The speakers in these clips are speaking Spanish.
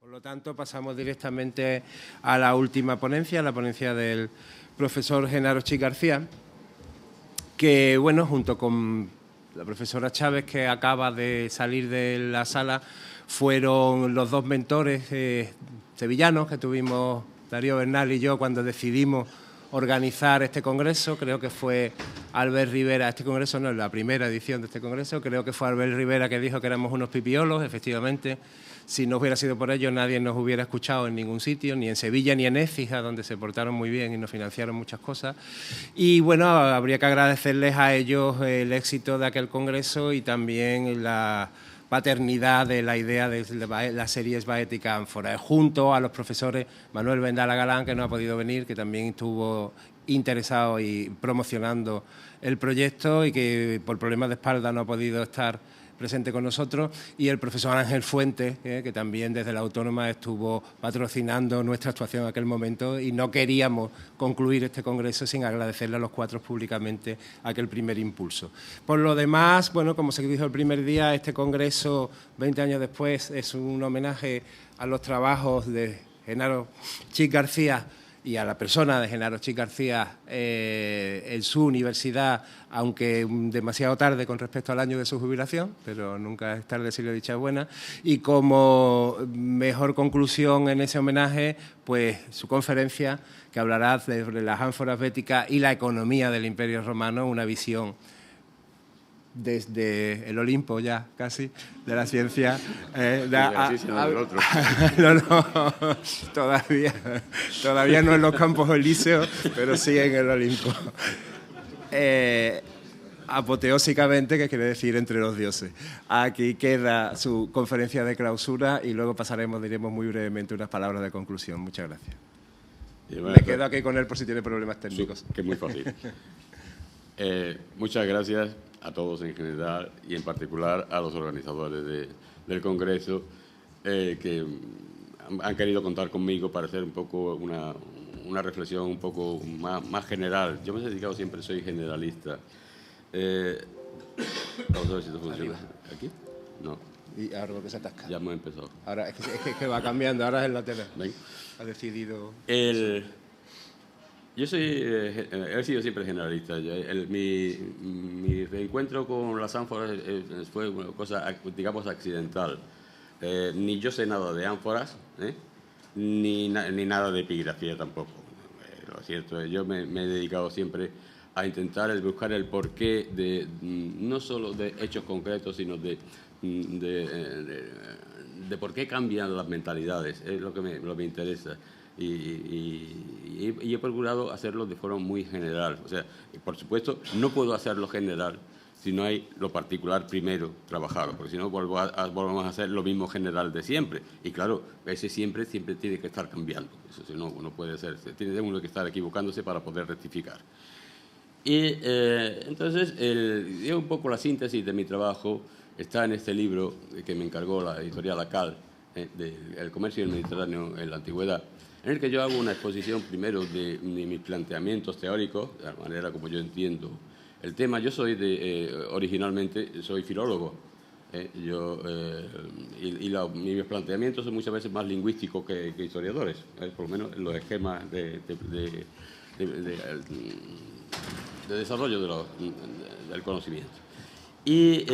Por lo tanto, pasamos directamente a la última ponencia, la ponencia del profesor Genaro Chich García, que, bueno, junto con la profesora Chávez, que acaba de salir de la sala, fueron los dos mentores sevillanos que tuvimos Darío Bernal y yo cuando decidimos organizar este congreso. Creo que fue Albert Rivera, este congreso no es la primera edición de este congreso, creo que fue Albert Rivera que dijo que éramos unos pipiolos. Efectivamente, si no hubiera sido por ellos, nadie nos hubiera escuchado en ningún sitio, ni en Sevilla ni en Écija, donde se portaron muy bien y nos financiaron muchas cosas. Y bueno, habría que agradecerles a ellos el éxito de aquel congreso y también la paternidad de la idea de la serie Esbaética Ánfora, junto a los profesores Manuel Vendala Galán, que no ha podido venir, que también estuvo interesado y promocionando el proyecto y que por problemas de espalda no ha podido estar presente con nosotros, y el profesor Ángel Fuentes, que también desde la Autónoma estuvo patrocinando nuestra actuación en aquel momento, y no queríamos concluir este congreso sin agradecerle a los cuatro públicamente aquel primer impulso. Por lo demás, bueno, como se dijo el primer día, este congreso, 20 años después, es un homenaje a los trabajos de Genaro Chich García y a la persona de Genaro Chich García en su universidad, aunque demasiado tarde con respecto al año de su jubilación, pero nunca es tarde si la dicha es buena. Y como mejor conclusión en ese homenaje, pues su conferencia, que hablará sobre las ánforas béticas y la economía del Imperio Romano, una visión desde el Olimpo ya casi de la ciencia. No, todavía no en los Campos Elíseos, pero sí en el Olimpo. Apoteósicamente, que quiere decir entre los dioses. Aquí queda su conferencia de clausura y luego diremos muy brevemente unas palabras de conclusión. Muchas gracias. Bueno, me quedo aquí con él por si tiene problemas técnicos. Que es muy fácil. Muchas gracias a todos en general y en particular a los organizadores del Congreso que han querido contar conmigo para hacer un poco una reflexión un poco más general. Yo me he dedicado siempre, soy generalista. Vamos a ver si esto funciona. ¿Aquí? No. Y ahora lo que se atasca. Ya hemos empezado. Ahora es que va cambiando, ahora es en la tele. ¿Ven? Ha decidido... Yo he sido siempre generalista. Mi reencuentro con las ánforas fue una cosa, digamos, accidental. Ni yo sé nada de ánforas, ni nada de epigrafía tampoco. Lo cierto es, yo me he dedicado siempre a intentar buscar el porqué no solo de hechos concretos, sino de por qué cambian las mentalidades. Es lo que me interesa. Y he procurado hacerlo de forma muy general. O sea, por supuesto, no puedo hacerlo general si no hay lo particular primero trabajado, porque si no volvemos a hacer lo mismo general de siempre. Y claro, ese siempre tiene que estar cambiando. Eso si no puede ser. Tiene uno que estar equivocándose para poder rectificar. Y entonces, un poco la síntesis de mi trabajo está en este libro que me encargó la editorial ACAL, El comercio del Mediterráneo en la antigüedad, en el que yo hago una exposición primero de mis planteamientos teóricos, de la manera como yo entiendo el tema. Yo soy originalmente soy filólogo, mis planteamientos son muchas veces más lingüísticos que historiadores, por lo menos en los esquemas de desarrollo del conocimiento. Y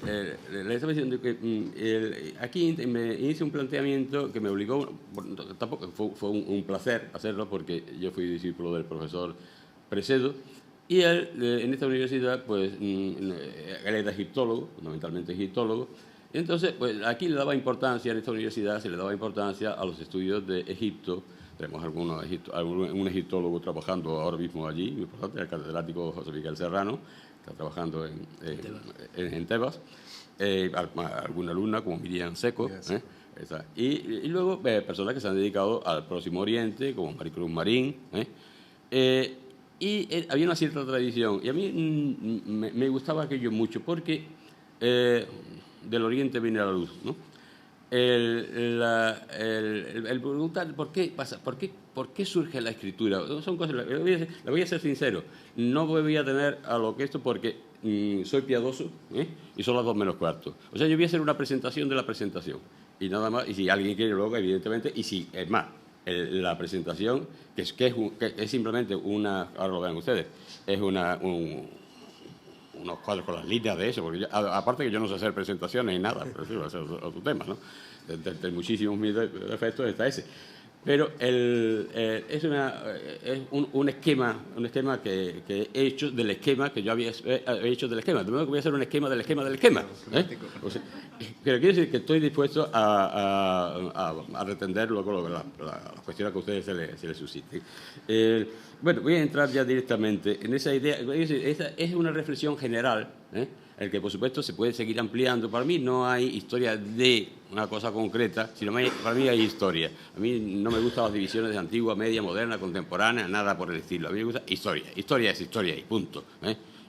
le estaba diciendo que aquí me hice un planteamiento que me obligó, tampoco fue un placer hacerlo, porque yo fui discípulo del profesor Precedo, y él en esta universidad, pues él era egiptólogo, fundamentalmente egiptólogo, y entonces pues aquí en esta universidad se le daba importancia a los estudios de Egipto. Tenemos un egiptólogo trabajando ahora mismo allí, muy importante, el catedrático José Miguel Serrano, está trabajando en Tebas, alguna alumna como Miriam Seco, y luego personas que se han dedicado al Próximo Oriente, como Maricruz Marín, y había una cierta tradición, y a mí me gustaba aquello mucho, porque del Oriente viene la luz, ¿no? El preguntar por qué surge la escritura. Son cosas, le voy a ser sincero, no voy a tener a lo que esto porque soy piadoso y son las 2 menos cuarto. O sea, yo voy a hacer una presentación de la presentación y nada más. Y si alguien quiere luego, evidentemente, y si, es más, la presentación, que es simplemente una, ahora lo ven ustedes, es unos cuadros con las líneas de eso, porque aparte que yo no sé hacer presentaciones ni nada, pero sí, va a ser otro tema, ¿no? De muchísimos defectos está ese. Pero es un esquema que he hecho del esquema que yo había hecho del esquema. De modo que voy a hacer un esquema del esquema del esquema. O sea, pero quiere decir que estoy dispuesto a retender luego las cuestiones que a ustedes se les susciten. Bueno, voy a entrar ya directamente en esa idea. Esa es una reflexión general, el que, por supuesto, se puede seguir ampliando. Para mí no hay historia de una cosa concreta, sino para mí hay historia. A mí no me gustan las divisiones de antigua, media, moderna, contemporánea, nada por el estilo. A mí me gusta historia. Historia es historia y punto.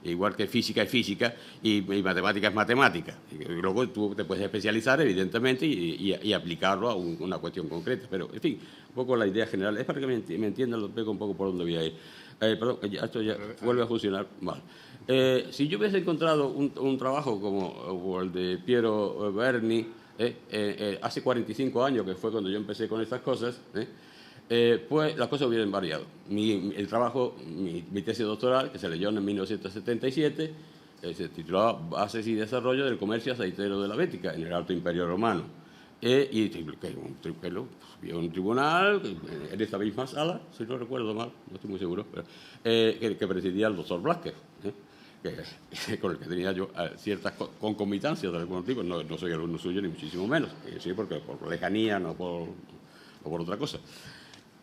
Igual que física es física y matemática es matemática. Y luego tú te puedes especializar, evidentemente, y aplicarlo a una cuestión concreta. Pero, en fin, un poco la idea general. Es para que me entiendan, lo pego un poco por donde voy a ir. Perdón, esto ya vuelve a funcionar mal. Si yo hubiese encontrado un trabajo como el de Piero Berni, hace 45 años, que fue cuando yo empecé con estas cosas, pues las cosas hubieran variado. El trabajo, mi tesis doctoral, que se leyó en 1977, se titulaba Bases y Desarrollo del Comercio Aceitero de la Bética en el Alto Imperio Romano. Y un tribunal en esta misma sala, si no recuerdo mal, no estoy muy seguro, pero, que presidía el doctor Blasquez, con el que tenía yo ciertas concomitancias de algún tipo. No soy alumno suyo ni muchísimo menos, sí, porque por lejanía, no por otra cosa.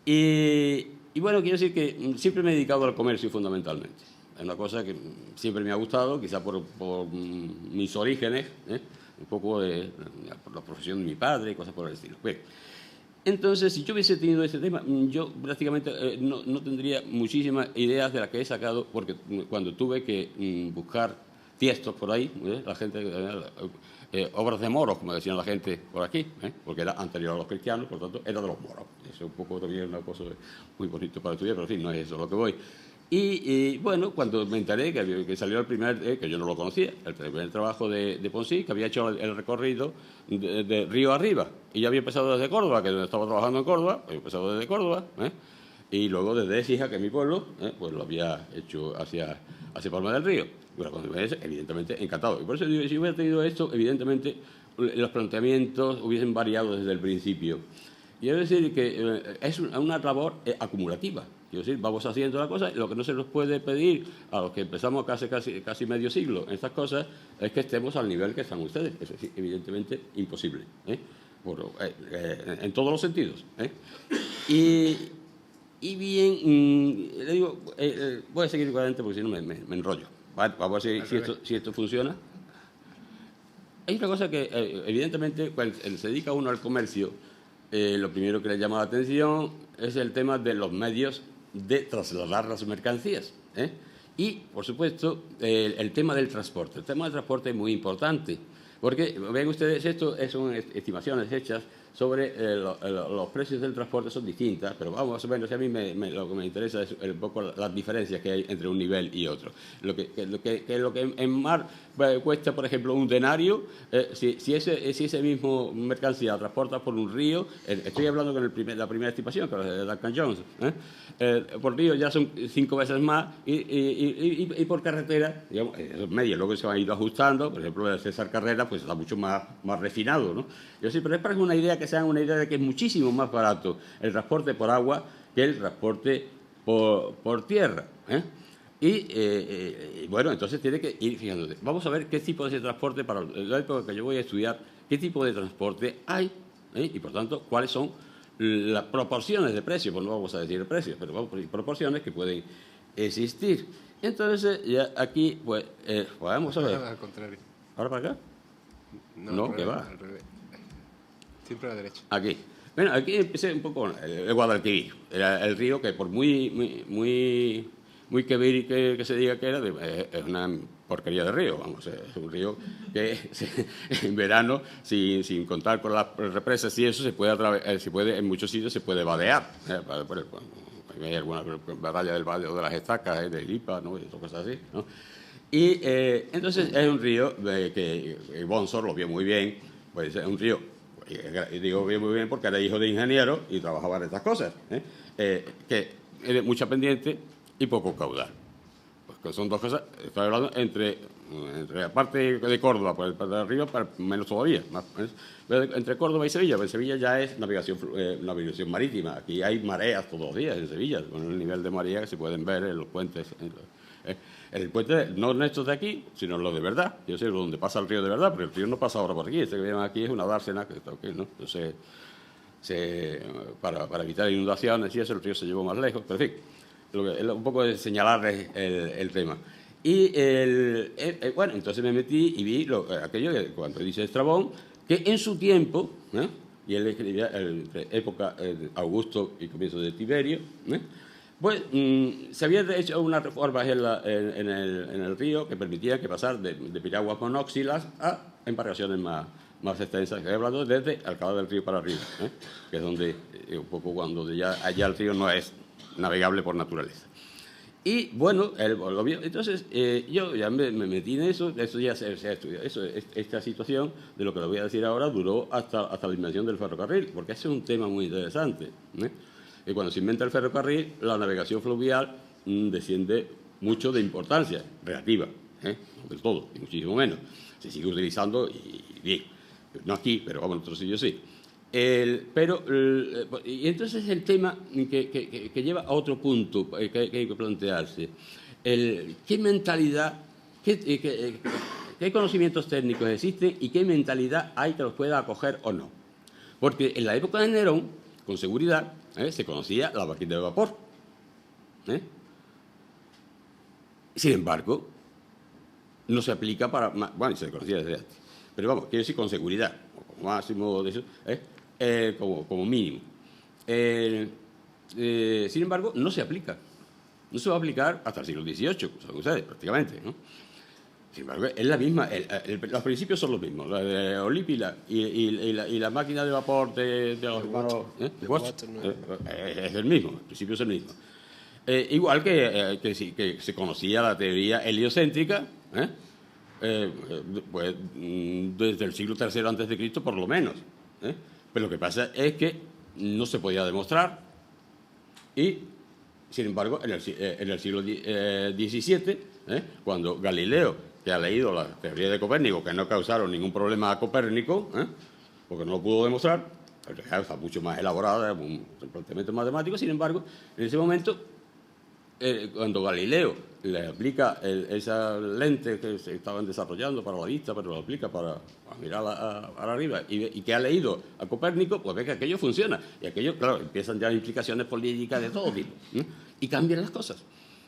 Y bueno, quiero decir que siempre me he dedicado al comercio fundamentalmente. Es una cosa que siempre me ha gustado, quizá por mis orígenes, un poco por la profesión de mi padre y cosas por el estilo. Bueno, entonces, si yo hubiese tenido ese tema, yo prácticamente no tendría muchísimas ideas de las que he sacado, porque cuando tuve que buscar tiestos por ahí, la gente, obras de moros, como decían la gente por aquí, porque era anterior a los cristianos, por tanto, era de los moros. Eso es un poco también una cosa muy bonita para estudiar, pero en fin, no es eso lo que voy. Y bueno, cuando me enteré que salió el primer, que yo no lo conocía, el primer trabajo de Ponsí, que había hecho el recorrido de río arriba, y yo había empezado desde Córdoba, que estaba trabajando en Córdoba, había empezado desde Córdoba, y luego desde Écija, que es mi pueblo, pues lo había hecho hacia Palma del Río. Bueno, cuando me ves, evidentemente, encantado. Y por eso digo, si hubiera tenido esto, evidentemente, los planteamientos hubiesen variado desde el principio. Y es decir, que es una labor acumulativa. Quiero decir, vamos haciendo la cosa, y lo que no se nos puede pedir a los que empezamos casi medio siglo en estas cosas es que estemos al nivel que están ustedes. Eso es evidentemente imposible, en todos los sentidos. Y bien, le digo, voy a seguir igualmente porque si no me enrollo. Vamos a ver si esto funciona. Hay una cosa que, evidentemente, cuando se dedica uno al comercio, lo primero que le llama la atención es el tema de los medios de trasladar las mercancías. Y, por supuesto, el tema del transporte. El tema del transporte es muy importante, porque, ven ustedes, esto son estimaciones hechas sobre los precios del transporte, son distintas, pero vamos a ver, a mí lo que me interesa es un poco las diferencias que hay entre un nivel y otro. Lo que en mar cuesta, por ejemplo, un denario, si ese mismo mercancía transporta por un río, estoy hablando con la primera estimación, que es de Duncan Jones, por río ya son 5 veces más, y por carretera, digamos, esos medios luego se han ido ajustando. Por ejemplo, el César Carrera pues está mucho más refinado, ¿no? Yo sí, pero es para que una idea que se haga una idea de que es muchísimo más barato el transporte por agua que el transporte por tierra. Y bueno, entonces tiene que ir fijándote. Vamos a ver qué tipo de transporte, para la época que yo voy a estudiar, qué tipo de transporte hay, y por tanto, cuáles son las proporciones de precios. Pues no vamos a decir precios, pero vamos a decir proporciones que pueden existir. Entonces, ya aquí, pues, vamos a ver. Al contrario. ¿Ahora para acá? No, ¿qué va? Al revés. Siempre a la derecha. Aquí. Bueno, aquí empecé un poco con el Guadalquivir. Era el río que, por muy que se diga que era, es una porquería de río. Vamos, es un río que en verano, sin contar con las represas y eso, se puede en muchos sitios se puede vadear. Hay alguna batalla del Valle o de las Estacas, de Lipa, ¿no? Y cosas así, ¿no? Y entonces es un río que Bonsor lo vio muy bien, pues es un río y digo muy bien porque era hijo de ingeniero y trabajaba en estas cosas, que era mucha pendiente y poco caudal. Pues que son dos cosas, estoy hablando entre la parte de Córdoba, por el parte de arriba, menos todavía, más, entre Córdoba y Sevilla, pues Sevilla ya es navegación marítima, aquí hay mareas todos los días en Sevilla, con el nivel de marea que se pueden ver en los puentes. El puente, no estos de aquí, sino los de verdad, yo sé donde pasa el río de verdad, porque el río no pasa ahora por aquí, este que vemos aquí es una dársena, que está aquí, ¿no? Entonces, para evitar inundaciones y eso, el río se llevó más lejos, pero en fin, un poco de señalarles el tema. Y bueno, entonces me metí y vi aquello que cuando dice Estrabón, que en su tiempo, y él escribía entre época de Augusto y comienzo de Tiberio, pues se había hecho unas reformas en el río que permitían que pasar de piraguas monóxilas a embarcaciones más extensas. Estoy hablando desde Alcalá del Río para arriba, que es donde un poco cuando ya allá el río no es navegable por naturaleza. Y bueno, lo vio. Entonces yo ya me metí en eso ya se ha estudiado. Esta situación de lo que le voy a decir ahora duró hasta la invención del ferrocarril, porque ese es un tema muy interesante. Y cuando se inventa el ferrocarril, la navegación fluvial desciende mucho de importancia relativa, no del todo, y muchísimo menos. Se sigue utilizando y bien, no aquí, pero vamos, en otros sitios sí. Y entonces el tema que lleva a otro punto que hay que plantearse, qué mentalidad, qué conocimientos técnicos existen y qué mentalidad hay que los pueda acoger o no. Porque en la época de Nerón, con seguridad, se conocía la máquina de vapor. Sin embargo, no se aplica para... Bueno, se conocía desde antes. Pero vamos, quiero decir con seguridad, como máximo de eso, como mínimo. Sin embargo, no se aplica. No se va a aplicar hasta el siglo XVIII, saben ustedes, prácticamente, ¿no? Sin embargo, es la misma, los principios son los mismos. La de Olip y la máquina de vapor de los hermanos es el mismo, el principio es el mismo. Igual que se conocía la teoría heliocéntrica, pues desde el siglo III antes de Cristo, por lo menos. Pero lo que pasa es que no se podía demostrar y, sin embargo, en el siglo XVII, cuando Galileo, que ha leído la teoría de Copérnico, que no causaron ningún problema a Copérnico, porque no lo pudo demostrar, está mucho más elaborada, un planteamiento matemático. Sin embargo, en ese momento, cuando Galileo le aplica esa lente que se estaban desarrollando para la vista, pero lo aplica para mirar arriba, y que ha leído a Copérnico, pues ve que aquello funciona. Y aquello, claro, empiezan ya implicaciones políticas de todo tipo, y cambian las cosas.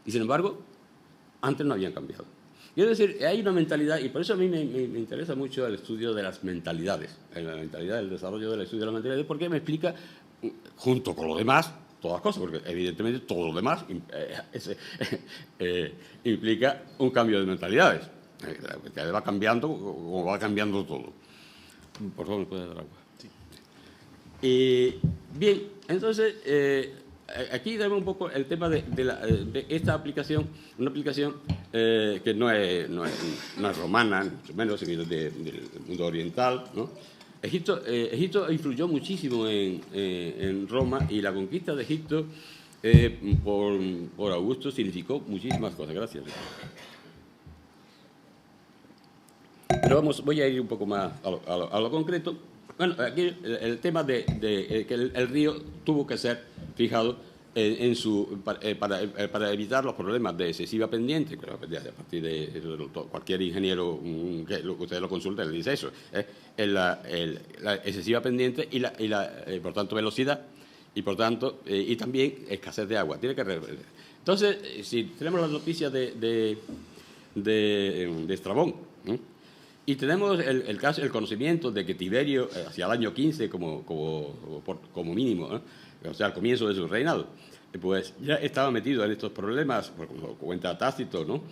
Y sin embargo, antes no habían cambiado. Quiero decir, hay una mentalidad, y por eso a mí me interesa mucho el estudio de las mentalidades, la mentalidad, el desarrollo del estudio de las mentalidades, porque me explica, junto con lo demás, todas las cosas, porque evidentemente todo lo demás implica un cambio de mentalidades, que va cambiando como va cambiando todo. Por favor, ¿me puede dar agua? Sí. Bien, entonces, aquí tenemos un poco el tema de esta aplicación, una aplicación que no es romana, mucho menos, sino del mundo oriental, ¿no? Egipto influyó muchísimo en Roma, y la conquista de Egipto por Augusto significó muchísimas cosas. Gracias. Pero voy a ir un poco más a lo concreto. Bueno, aquí el tema de que el río tuvo que ser fijado para evitar los problemas de excesiva pendiente, que a partir de cualquier ingeniero que ustedes lo consulten le dice eso, la excesiva pendiente y por tanto velocidad y por tanto y también escasez de agua. Entonces, si tenemos las noticias de Estrabón, y tenemos el conocimiento de que Tiberio, hacia el año 15 como mínimo, o sea, al comienzo de su reinado, pues ya estaba metido en estos problemas, como cuenta Tácito, ¿no?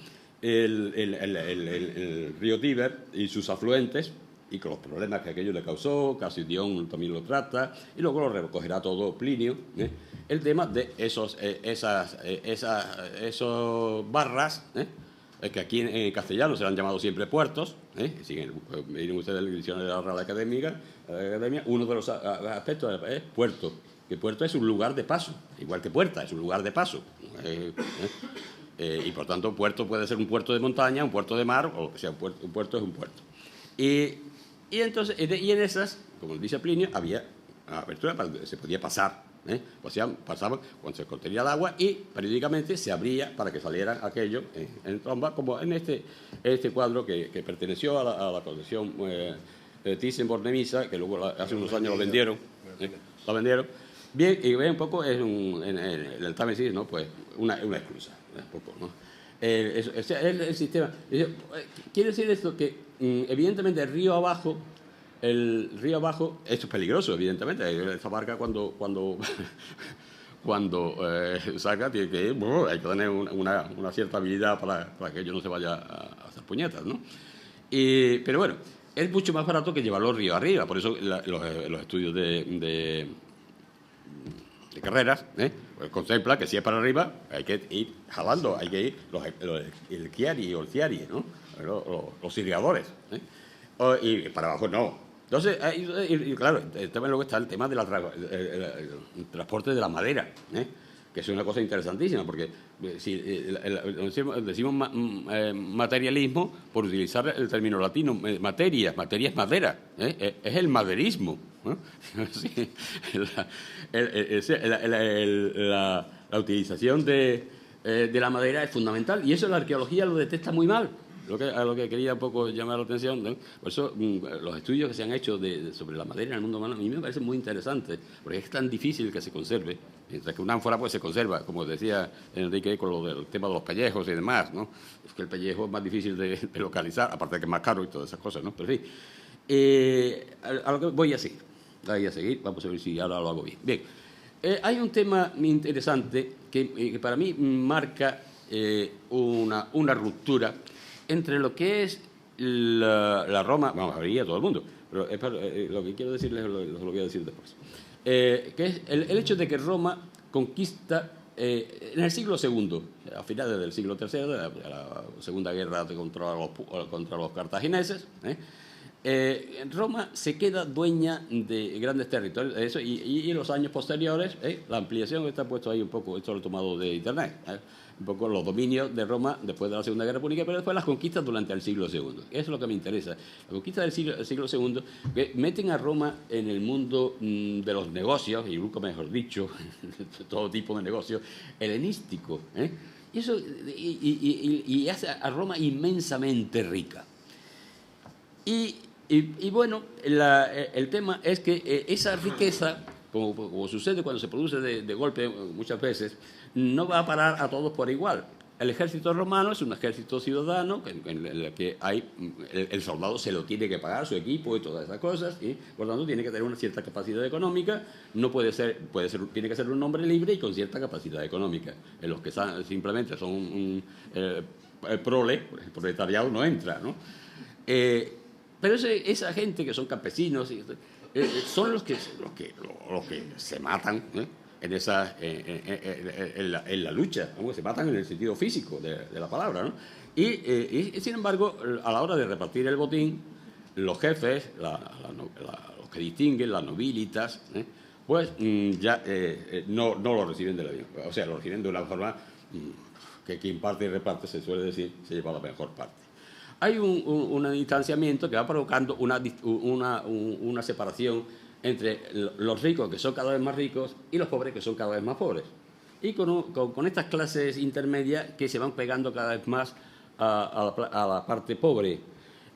El río Tíber y sus afluentes, y con los problemas que aquello le causó, Casidión también lo trata, y luego lo recogerá todo Plinio, el tema de esos barras, es que aquí en castellano se le han llamado siempre puertos, miren ustedes el diccionario de la Real Academia, uno de los aspectos es puerto, que puerto es un lugar de paso, igual que puerta es un lugar de paso. Y por tanto, puerto puede ser un puerto de montaña, un puerto de mar, o sea, un puerto es un puerto. Y entonces, y en esas, como dice Plinio, había abertura para se podía pasar. Pasaban cuando se contenía el agua y periódicamente se abría para que saliera aquello en tromba, como en este cuadro que perteneció a la colección Thyssen-Bornemisza, que luego hace unos años lo vendieron. Lo vendieron. Bien, y ve un poco, es en el Támesis, ¿no? Pues una esclusa, un poco, ¿no? El sistema. Quiere decir esto que, evidentemente, el río abajo, esto es peligroso, evidentemente. Esta barca cuando saca, tiene que ir, hay que tener una cierta habilidad para que ello no se vaya a hacer puñetas, ¿no? Pero bueno, es mucho más barato que llevarlo río arriba. Por eso los estudios de carreras, pues contempla que si es para arriba hay que ir jalando, hay que ir el Chiari o el Ciari, ¿no? Los irrigadores, y para abajo no. Entonces, claro, también luego está el tema del transporte de la madera, que es una cosa interesantísima, porque si decimos materialismo por utilizar el término latino, materia es madera, es el maderismo. Sí, la utilización de la madera es fundamental, y eso la arqueología lo detecta muy mal. A lo que quería un poco llamar la atención, ¿no? Por eso los estudios que se han hecho sobre la madera en el mundo humano a mí me parecen muy interesantes, porque es tan difícil que se conserve, mientras que una ánfora pues se conserva, como decía Enrique con lo del tema de los pellejos y demás, ¿no? Es que el pellejo es más difícil de localizar, aparte de que es más caro y todas esas cosas, ¿no? Pero en fin, a lo que voy a seguir, vamos a ver si ahora lo hago bien. Bien, hay un tema interesante que para mí marca una ruptura entre lo que es la Roma, vamos, habría todo el mundo, pero lo que quiero decirles lo voy a decir después, que es el hecho de que Roma conquista en el siglo II, a finales del siglo III, de la Segunda Guerra contra los cartagineses, Roma se queda dueña de grandes territorios, eso, y en los años posteriores, la ampliación está puesto ahí un poco, esto lo he tomado de Internet, un poco los dominios de Roma después de la Segunda Guerra Púnica, pero después las conquistas durante el siglo II. Eso es lo que me interesa. La conquista del siglo II, que meten a Roma en el mundo de los negocios, y nunca mejor dicho, todo tipo de negocios, helenístico. Y eso y hace a Roma inmensamente rica. Y bueno, el tema es que esa riqueza, como sucede cuando se produce de golpe muchas veces, no va a parar a todos por igual. El ejército romano es un ejército ciudadano en el que el soldado se lo tiene que pagar, su equipo y todas esas cosas, y por lo tanto tiene que tener una cierta capacidad económica. No tiene que ser un hombre libre y con cierta capacidad económica. En los que simplemente son el proletariado no entra, ¿no? Pero esa gente que son campesinos son los que se matan, en la lucha, ¿no? Se matan en el sentido físico de la palabra, ¿no? Y sin embargo, a la hora de repartir el botín, los jefes, los que distinguen, las nobilitas, pues ya no lo reciben de la misma, o sea, lo reciben de una forma que quien parte y reparte, se suele decir, se lleva la mejor parte. Hay un distanciamiento que va provocando una separación entre los ricos, que son cada vez más ricos, y los pobres, que son cada vez más pobres. Y con estas clases intermedias que se van pegando cada vez más a la parte pobre.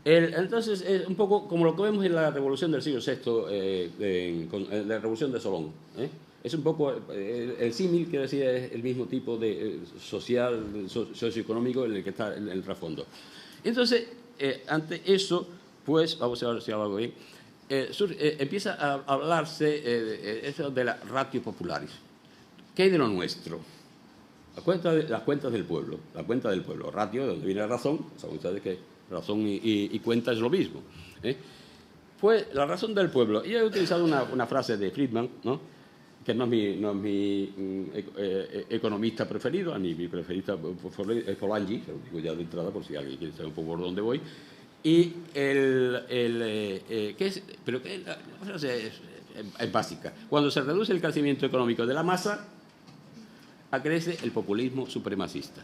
Entonces, es un poco como lo que vemos en la Revolución del siglo VI, con la Revolución de Solón. Es un poco el símil, que decía, es el mismo tipo de socioeconómico en el que está el trasfondo. Entonces, ante eso, pues, vamos a ver si hago bien, empieza a hablarse de la ratio popularis. ¿Qué hay de lo nuestro? Las cuentas del pueblo. La cuenta del pueblo. Ratio, de donde viene la razón. Saben ustedes que razón y cuenta es lo mismo. Pues la razón del pueblo. Y he utilizado una frase de Friedman, ¿no? que no es mi economista preferido, ni mi preferido es Polanyi, se lo digo ya de entrada por si alguien quiere saber un poco por dónde voy. Y ¿qué es? Pero que la frase es básica. Cuando se reduce el crecimiento económico de la masa, acrece el populismo supremacista.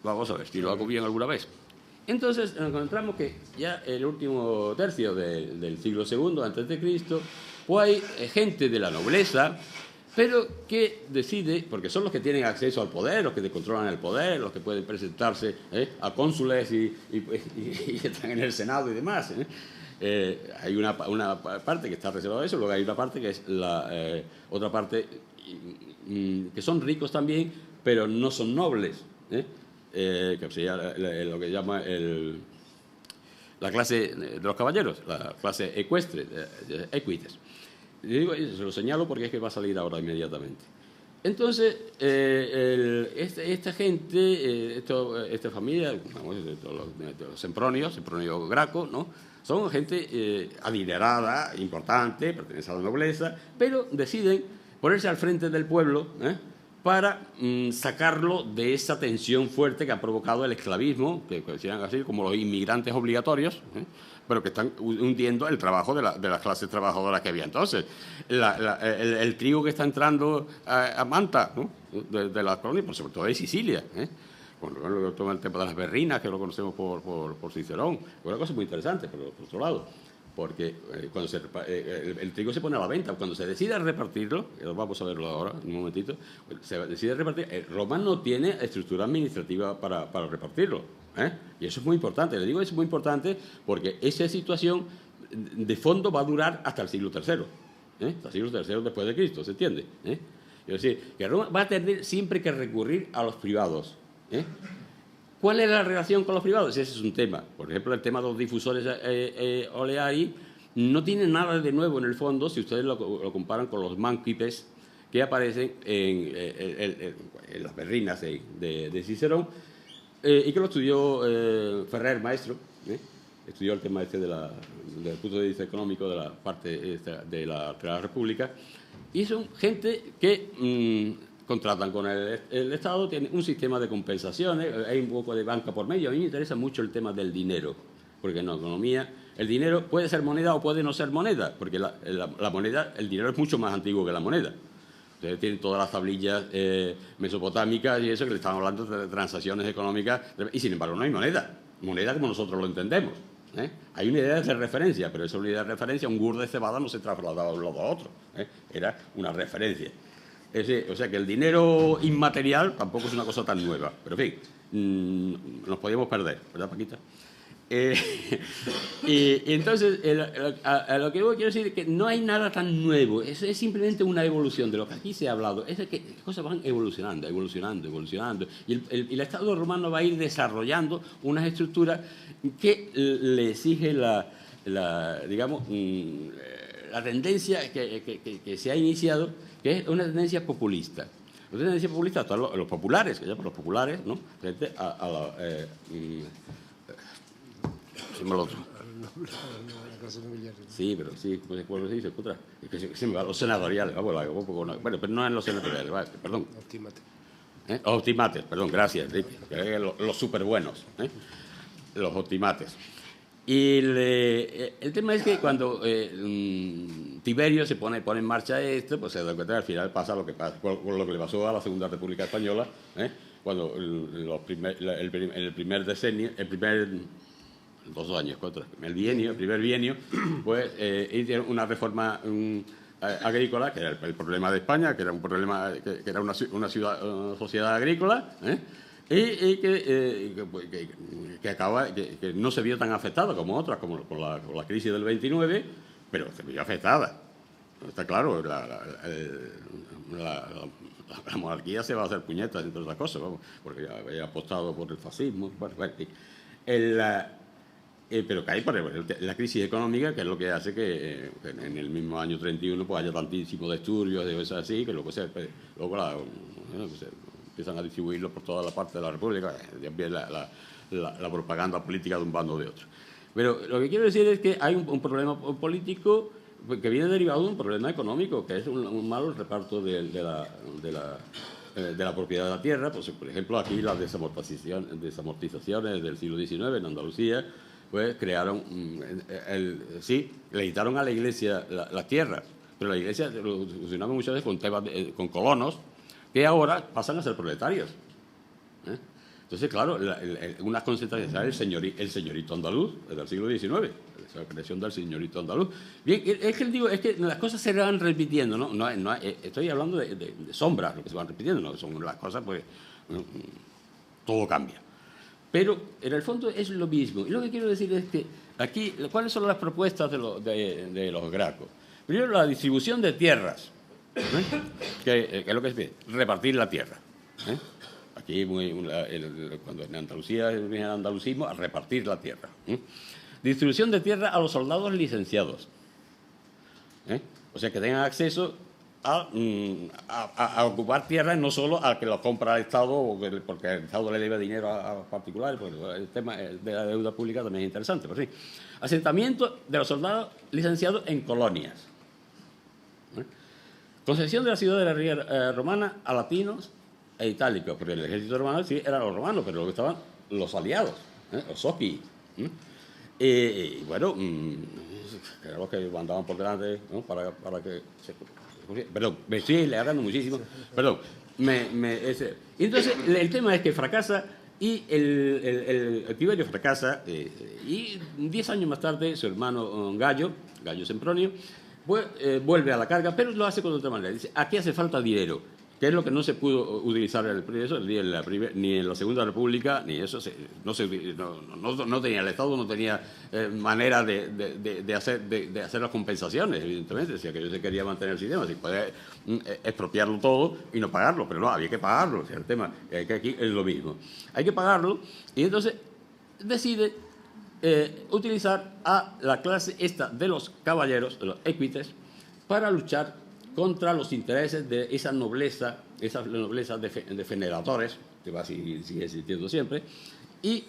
Vamos a ver si lo hago bien alguna vez. Entonces nos encontramos que ya el último tercio del siglo II antes de Cristo, pues hay gente de la nobleza, pero que decide, porque son los que tienen acceso al poder, los que controlan el poder, los que pueden presentarse a cónsules y están en el Senado y demás. Hay una parte que está reservada a eso, luego hay una parte que es otra parte que son ricos también, pero no son nobles, que sería lo que llama la clase de los caballeros, la clase ecuestre, equites. Digo, se lo señalo porque es que va a salir ahora inmediatamente. Entonces, esta gente, esta familia, los Sempronio Graco, ¿no? Son gente adinerada, importante, pertenece a la nobleza, pero deciden ponerse al frente del pueblo para sacarlo de esa tensión fuerte que ha provocado el esclavismo, que decían así, como los inmigrantes obligatorios, pero que están hundiendo el trabajo de las clases trabajadoras que había. Entonces, el trigo que está entrando a Manta, ¿no? de la colonia, por sobre todo de Sicilia, Bueno, toma el tema de las berrinas, que lo conocemos por Cicerón, una cosa muy interesante, pero por otro lado, porque cuando el trigo se pone a la venta, cuando se decide repartirlo, vamos a verlo ahora, en un momentito, se decide repartir, Roma no tiene estructura administrativa para repartirlo, y eso es muy importante. Le digo, es muy importante porque esa situación de fondo va a durar hasta el siglo III, hasta el siglo III después de Cristo, ¿se entiende? Es decir, que Roma va a tener siempre que recurrir a los privados. ¿Cuál es la relación con los privados? Ese es un tema. Por ejemplo, el tema de los difusores oleari no tiene nada de nuevo en el fondo si ustedes lo comparan con los manquipes que aparecen en las berrinas de Cicerón, y que lo estudió Ferrer, maestro, estudió el tema desde el punto de vista económico de la parte de la República, y son gente que contratan con el Estado, tienen un sistema de compensaciones, hay un poco de banca por medio. A mí me interesa mucho el tema del dinero, porque en la economía el dinero puede ser moneda o puede no ser moneda, porque la moneda, el dinero es mucho más antiguo que la moneda. Ustedes tienen todas las tablillas mesopotámicas y eso, que le están hablando de transacciones económicas, y sin embargo no hay moneda como nosotros lo entendemos. Hay una idea de referencia, pero esa unidad de referencia, un gur de cebada no se trasladaba de un lado a otro, era una referencia. O sea que el dinero inmaterial tampoco es una cosa tan nueva, pero en fin, nos podíamos perder, ¿verdad, Paquita? Y entonces, a lo que yo quiero decir es que no hay nada tan nuevo, es simplemente una evolución de lo que aquí se ha hablado, es que las cosas van evolucionando, y el Estado romano va a ir desarrollando unas estructuras que le exige digamos, la tendencia que se ha iniciado, que es una tendencia populista. Una tendencia populista, los populares, que llaman los populares, ¿no? Frente a el otro. Sí, pero sí, ¿cómo se dice? Otra. Es que se me va los senatoriales. Bueno, pero no en los senatoriales, vale, perdón. Optimates, perdón, gracias. Los súper buenos, los optimates. Y el tema es que cuando Tiberio se pone en marcha esto, pues se da cuenta que al final pasa lo que le pasó a la Segunda República Española, cuando en el primer decenio, el primer bienio, pues hicieron una reforma agrícola, que era el problema de España, que era un problema, que era una sociedad agrícola, y que no se vio tan afectada como otras, como por la crisis del 29, pero se vio afectada. Está claro, la monarquía se va a hacer puñetas, entre otras cosas, vamos, porque había apostado por el fascismo. Pero que hay por la crisis económica, que es lo que hace que en el mismo año 31 pues haya tantísimos disturbios y cosas así, que luego empiezan a distribuirlo por toda la parte de la República, también la propaganda política de un bando o de otro. Pero lo que quiero decir es que hay un problema político que viene derivado de un problema económico, que es un malo reparto de la propiedad de la tierra. Pues, por ejemplo, aquí las desamortizaciones del siglo XIX en Andalucía, pues crearon, le quitaron a la Iglesia la tierra, pero la Iglesia lo fusionaba muchas veces con colonos que ahora pasan a ser proletarios. Entonces, claro, una concentración, el señorito andaluz del siglo XIX, la creación del señorito andaluz. Bien, es que las cosas se van repitiendo, ¿no? Estoy hablando de sombras, lo que se van repitiendo, ¿no? Son las cosas, pues, todo cambia. Pero, en el fondo, es lo mismo. Y lo que quiero decir es que aquí, ¿cuáles son las propuestas de los Gracos? Primero, la distribución de tierras, que es lo que se pide, repartir la tierra. Aquí, cuando en Andalucía, en el andalucismo, a repartir la tierra. Distribución de tierra a los soldados licenciados. O sea, que tengan acceso a ocupar tierras, no solo al que los compra el Estado, porque el Estado le debe dinero a particulares, porque el tema de la deuda pública también es interesante. Pero sí, asentamiento de los soldados licenciados en colonias. Concesión de la ciudad de la Riera Romana a latinos e itálicos, porque el ejército romano sí eran los romanos, pero luego estaban los aliados, los socii. Y bueno, eran los que mandaban por delante, ¿no? para que perdón, me estoy alargando muchísimo. Perdón. Entonces, el tema es que fracasa y el Tiberio fracasa y 10 años más tarde su hermano Gallo Sempronio, pues, vuelve a la carga, pero lo hace con otra manera. Dice, aquí hace falta dinero, que es lo que no se pudo utilizar ni en la Segunda República, ni eso, no tenía el Estado, no tenía manera de hacer las compensaciones, evidentemente, si aquello se quería mantener el sistema, si puede expropiarlo todo y no pagarlo, pero no, había que pagarlo, o sea, el tema es que aquí es lo mismo. Hay que pagarlo, y entonces decide utilizar a la clase esta de los caballeros, de los equites, para luchar contra los intereses de esa nobleza de federadores, que va a sigue existiendo siempre, y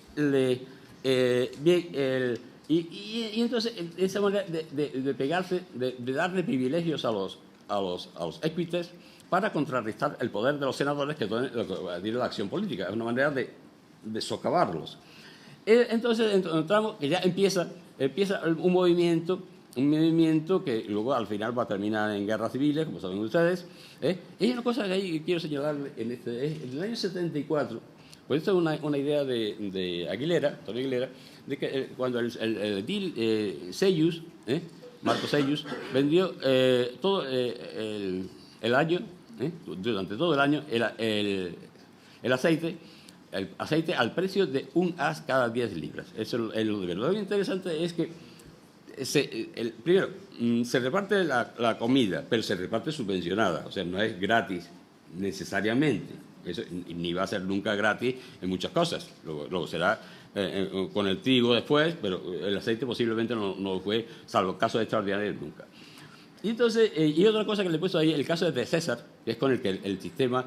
entonces esa manera de pegarse, de darle privilegios a los equites para contrarrestar el poder de los senadores que tienen la acción política. Es una manera de socavarlos. Entonces encontramos que ya empieza un movimiento que luego al final va a terminar en guerras civiles, como saben ustedes. Y hay una cosa que ahí quiero señalar en el año 74, pues esto es una idea de Antonio Aguilera, de que cuando el edil Seius, Marco Seius, vendió todo el año, durante todo el año, el aceite al precio de un as cada 10 libras. Eso es lo interesante es que primero, se reparte la comida, pero se reparte subvencionada, o sea, no es gratis necesariamente. Eso ni va a ser nunca gratis en muchas cosas. Luego será con el trigo después, pero el aceite posiblemente no fue, salvo casos extraordinarios, nunca. Y entonces, y otra cosa que le he puesto ahí, el caso de César, que es con el que el sistema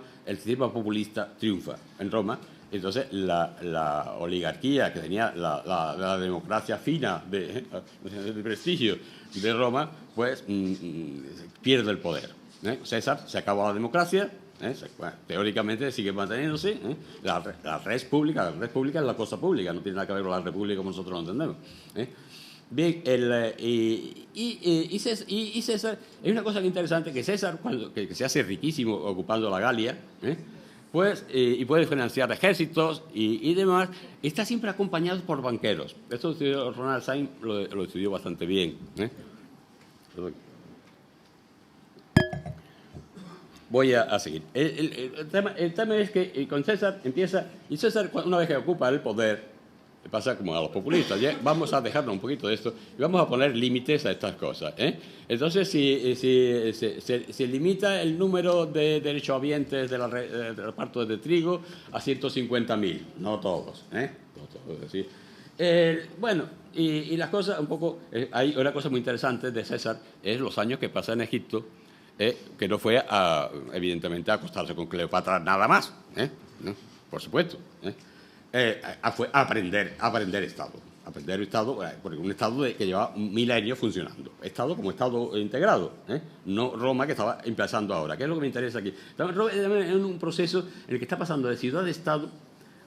populista triunfa en Roma. Entonces, la oligarquía que tenía la democracia fina de prestigio de Roma, pues pierde el poder. César se acabó la democracia, teóricamente sigue manteniéndose. La res pública es la cosa pública, no tiene nada que ver con la república como nosotros lo entendemos. Bien, y César, es una cosa interesante que César, que se hace riquísimo ocupando la Galia, pues, y puede financiar ejércitos y demás, está siempre acompañado por banqueros. Esto estudió Ronald Syme, lo estudió bastante bien. Voy a seguir. El tema es que con César empieza, y César, una vez que ocupa el poder, pasa como a los populistas, ya vamos a dejarnos un poquito de esto y vamos a poner límites a estas cosas. Entonces, si se limita el número de derechohabientes del reparto de trigo a 150.000, no todos. ¿Sí? Bueno, y las cosas un poco... hay una cosa muy interesante de César, es los años que pasa en Egipto, que no fue, evidentemente, a acostarse con Cleopatra nada más, ¿no? Por supuesto, fue aprender Estado. aprender Estado, porque un Estado que lleva 1000 años funcionando. Estado como Estado integrado, no Roma que estaba empezando ahora. ¿Qué es lo que me interesa aquí? Roma es un proceso en el que está pasando de ciudad-estado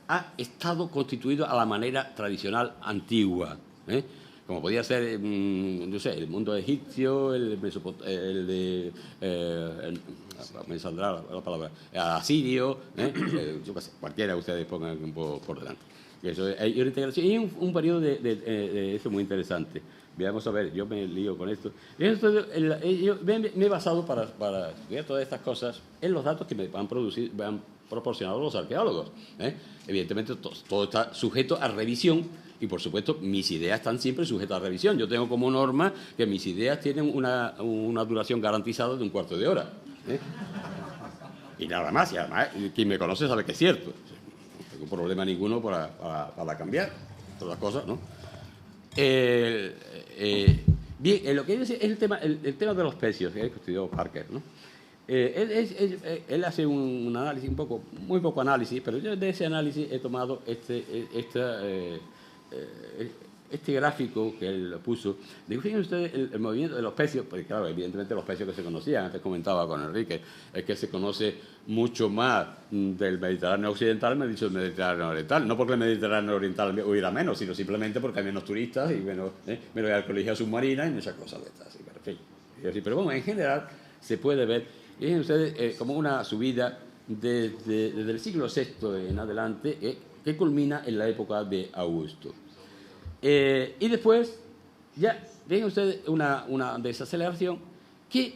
a Estado constituido a la manera tradicional antigua, como podía ser, no sé, el mundo egipcio, me saldrá la palabra, asirio, yo qué sé, cualquiera que ustedes pongan por delante. Eso es una integración y un periodo de eso muy interesante. Vamos a ver, yo me lío con esto. Yo me he basado para estudiar todas estas cosas en los datos que me han proporcionado los arqueólogos. Evidentemente, todo está sujeto a revisión y, por supuesto, mis ideas están siempre sujetas a revisión. Yo tengo como norma que mis ideas tienen una duración garantizada de un cuarto de hora. Y nada más, y además, quien me conoce sabe que es cierto. No tengo problema ninguno para cambiar todas las cosas, ¿no? Bien, lo que es el tema de los precios que estudió Parker, ¿no? Él hace un análisis, muy poco análisis, pero yo de ese análisis he tomado este gráfico que él puso. Fíjense ustedes el movimiento de los precios, porque claro, evidentemente los precios que se conocían, antes comentaba con Enrique, es que se conoce mucho más del Mediterráneo occidental, me ha dicho el Mediterráneo oriental, no porque el Mediterráneo oriental hubiera menos, sino simplemente porque hay menos turistas y menos arqueología submarina y muchas cosas de estas. Pero bueno, en general se puede ver, fíjense ustedes, como una subida desde el siglo VI en adelante, que culmina en la época de Augusto. Y después, ya ven ustedes una desaceleración que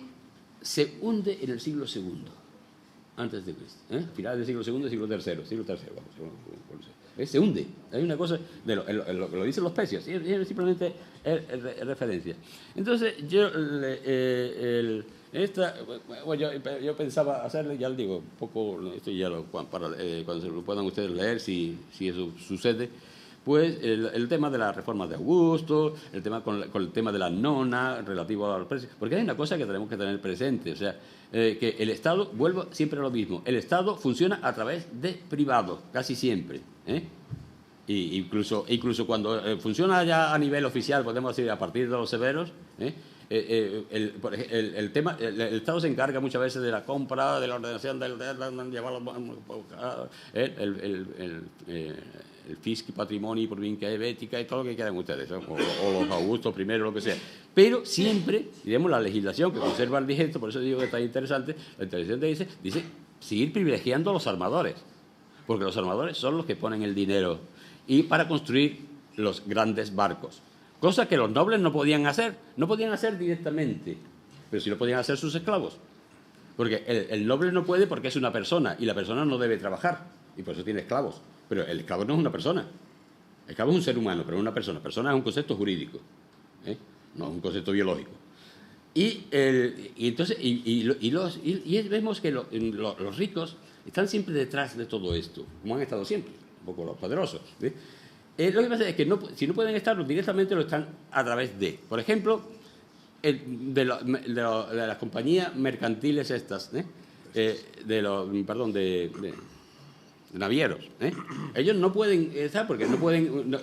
se hunde en el siglo II, antes de Cristo. Final del siglo II, siglo III, vamos, se hunde. Hay una cosa, lo dicen los precios, simplemente es referencia. Entonces, yo pensaba hacerle, ya le digo, un poco, esto ya cuando se lo puedan ustedes leer, si eso sucede. Pues el tema de las reformas de Augusto, el tema con el tema de la nona relativo a los precios, porque hay una cosa que tenemos que tener presente, o sea, que el Estado, vuelvo siempre a lo mismo, el Estado funciona a través de privados, casi siempre, y incluso cuando funciona ya a nivel oficial, podemos decir a partir de los severos, el Estado se encarga muchas veces de la compra, de la ordenación, el fisco y patrimonio y provincia bética y todo lo que quieran ustedes, o los Augustos primero, lo que sea. Pero siempre, digamos, la legislación que conserva el vigente, por eso digo que está interesante, la interesante dice seguir privilegiando a los armadores, porque los armadores son los que ponen el dinero y para construir los grandes barcos, cosa que los nobles no podían hacer directamente, pero sí lo podían hacer sus esclavos, porque el noble no puede porque es una persona y la persona no debe trabajar y por eso tiene esclavos. Pero el esclavo no es una persona. El esclavo es un ser humano, pero no una persona. Persona es un concepto jurídico, no es un concepto biológico. Y entonces vemos que los ricos están siempre detrás de todo esto, como han estado siempre, un poco los poderosos. Lo que pasa es que si no pueden estarlo directamente, lo están a través de, por ejemplo, de las compañías mercantiles estas, navieros. Ellos no pueden estar porque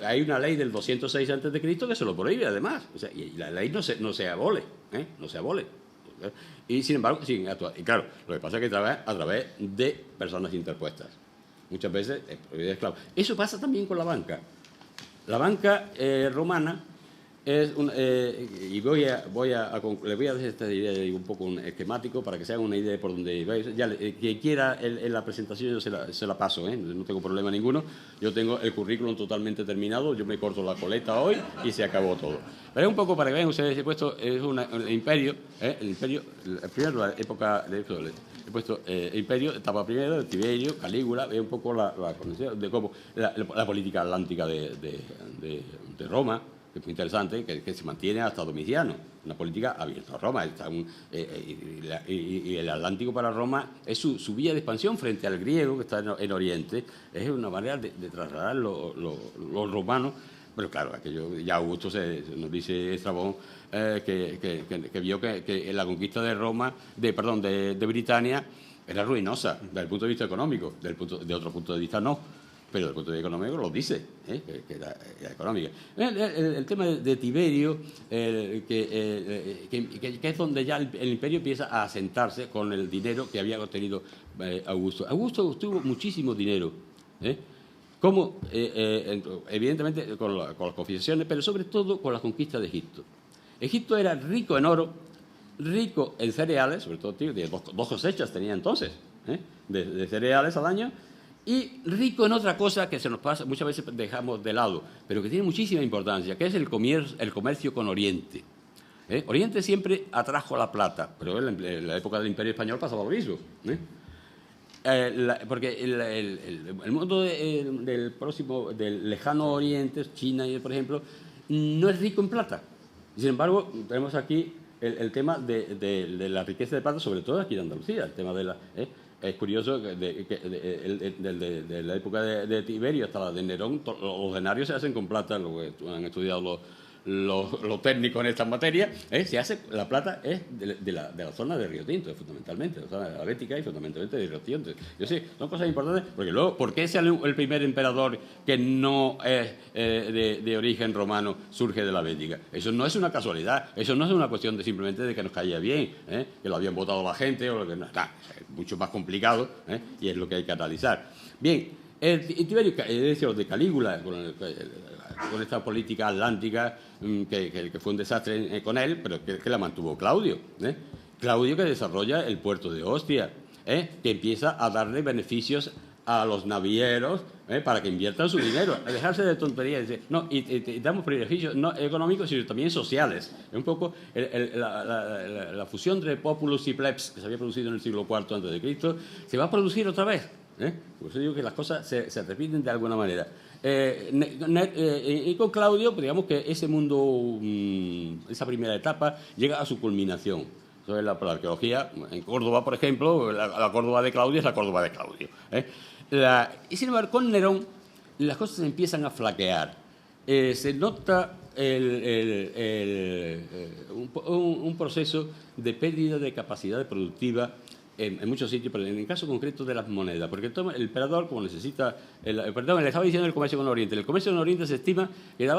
hay una ley del 206 a.C. que se lo prohíbe además, o sea, y la ley no se abole, y sin embargo siguen actuando. Y claro, lo que pasa es que trabaja a través de personas interpuestas, muchas veces esclavos. Eso pasa también con la banca. La banca romana es y les voy a dejar esta idea un poco un esquemático para que se hagan una idea de por dónde vais. Quien quiera en la presentación yo se la paso, no tengo problema ninguno. Yo tengo el currículum totalmente terminado, yo me corto la coleta hoy y se acabó todo. Pero es un poco para que vean ustedes, he puesto el imperio, la época he puesto imperio, etapa primera, de Tiberio, Calígula, ve un poco la condición de cómo la política atlántica de Roma, que es muy interesante, que se mantiene hasta Domiciano, una política abierta a Roma. Y el Atlántico para Roma es su vía de expansión frente al griego que está en Oriente. Es una manera de trasladar los romanos. Pero claro, aquello ya Augusto nos dice Estrabón que vio que la conquista de Roma, de Britania, era ruinosa desde el punto de vista económico, de otro punto de vista no. pero desde el punto de vista económico lo dice, que era económica. El tema de Tiberio, que es donde ya el imperio empieza a asentarse con el dinero que había obtenido Augusto. Augusto tuvo muchísimo dinero, como evidentemente con las confiscaciones, pero sobre todo con la conquista de Egipto. Egipto era rico en oro, rico en cereales, sobre todo dos cosechas tenía entonces, de cereales al año, y rico en otra cosa que se nos pasa, muchas veces dejamos de lado, pero que tiene muchísima importancia, que es el comercio con Oriente. Oriente siempre atrajo la plata, pero en la época del Imperio Español pasaba lo mismo. Porque el mundo del lejano Oriente, China, por ejemplo, no es rico en plata. Sin embargo, tenemos aquí el tema de la riqueza de plata, sobre todo aquí en Andalucía. El tema de la, es curioso que de la época de Tiberio hasta la de Nerón, los denarios se hacen con plata, lo que han estudiado los técnicos en estas materias, se hace, la plata es de la zona de Río Tinto, fundamentalmente, de la zona de la Bética y fundamentalmente de Río Tinto. Yo sé, son cosas importantes, porque luego, ¿por qué el primer emperador que no es de origen romano surge de la Bética? Eso no es una casualidad, eso no es una cuestión de simplemente de que nos caía bien, que lo habían votado la gente, o lo que no, es mucho más complicado, y es lo que hay que analizar. Bien, Tiberio, es decir, de Calígula, con esta política atlántica, que fue un desastre con él, pero que la mantuvo Claudio. Claudio, que desarrolla el puerto de Ostia, que empieza a darle beneficios a los navieros para que inviertan su dinero, a dejarse de tonterías. Y damos beneficios no económicos, sino también sociales. Es un poco la fusión de populus y plebs que se había producido en el siglo IV a.C., se va a producir otra vez. Por eso digo que las cosas se repiten de alguna manera. Y con Claudio, pues digamos que ese mundo, esa primera etapa, llega a su culminación. Entonces, la arqueología, en Córdoba, por ejemplo, la Córdoba de Claudio es la Córdoba de Claudio. Y sin embargo, con Nerón, las cosas empiezan a flaquear. Se nota un proceso de pérdida de capacidad productiva en muchos sitios, pero en el caso concreto de las monedas, porque el emperador, como necesita, le estaba diciendo el comercio con Oriente. El comercio con Oriente se estima que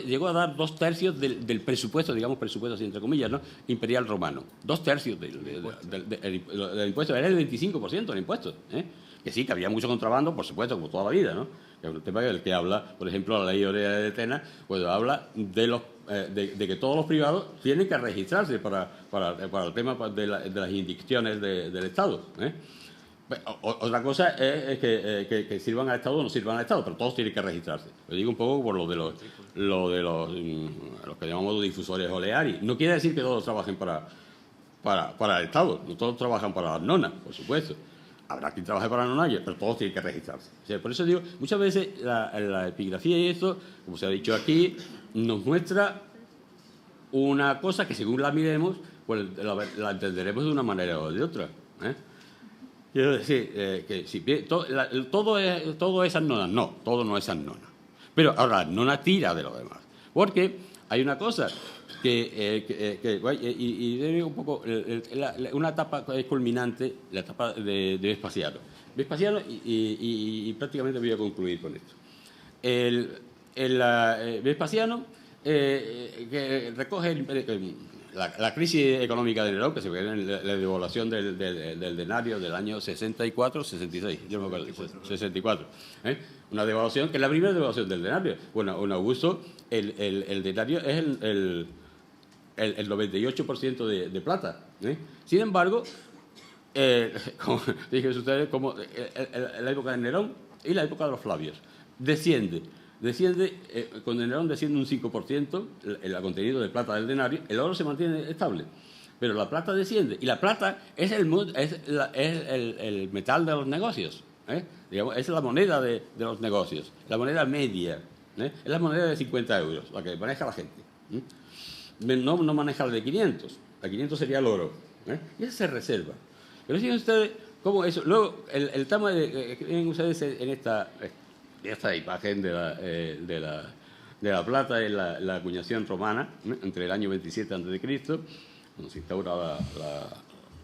llegó a dar 2/3 del presupuesto, digamos presupuesto así entre comillas, ¿no?, imperial romano. 2/3 del impuesto, era el 25% del impuesto. Que sí, que había mucho contrabando, por supuesto, como toda la vida, ¿no? Que es un tema del que habla, por ejemplo, la ley Orea de Atenas, pues habla de que todos los privados tienen que registrarse para el tema de las indicciones del Estado. Otra cosa es que sirvan al Estado o no sirvan al Estado, pero todos tienen que registrarse. Lo digo un poco por lo de los que llamamos difusores oleari. No quiere decir que todos trabajen para el Estado, no todos trabajan para las nonas, por supuesto. Habrá quien trabaje para la nona, pero todos tienen que registrarse. O sea, por eso digo, muchas veces la epigrafía y esto, como se ha dicho aquí, nos muestra una cosa que según la miremos, pues la entenderemos de una manera o de otra. Quiero decir, que si todo es annona. No, todo no es annona. Pero ahora, annona tira de lo demás. Porque hay una cosa y un poco una etapa culminante, la etapa de Vespasiano. Vespasiano, y prácticamente voy a concluir con esto. Vespasiano, que recoge la crisis económica de Nerón, que se ve en la devaluación del denario del año 64-66, yo me acuerdo, 64. Una devaluación que es la primera devaluación del denario. Bueno, en Augusto el denario es el 98% de plata. Sin embargo, como dije a ustedes, como la época de Nerón y la época de los Flavios, desciende, con Nerón desciende un 5% el contenido de plata del denario, el oro se mantiene estable, pero la plata desciende, y la plata es el metal de los negocios, digamos, es la moneda de los negocios, la moneda media, es la moneda de 50 euros, la que maneja la gente. No maneja la de 500, la 500 sería el oro, y esa se reserva. Pero fíjense ustedes cómo eso. Luego, el tema que ven ustedes en esta imagen de la plata es la acuñación romana, entre el año 27 a.C., cuando se instaura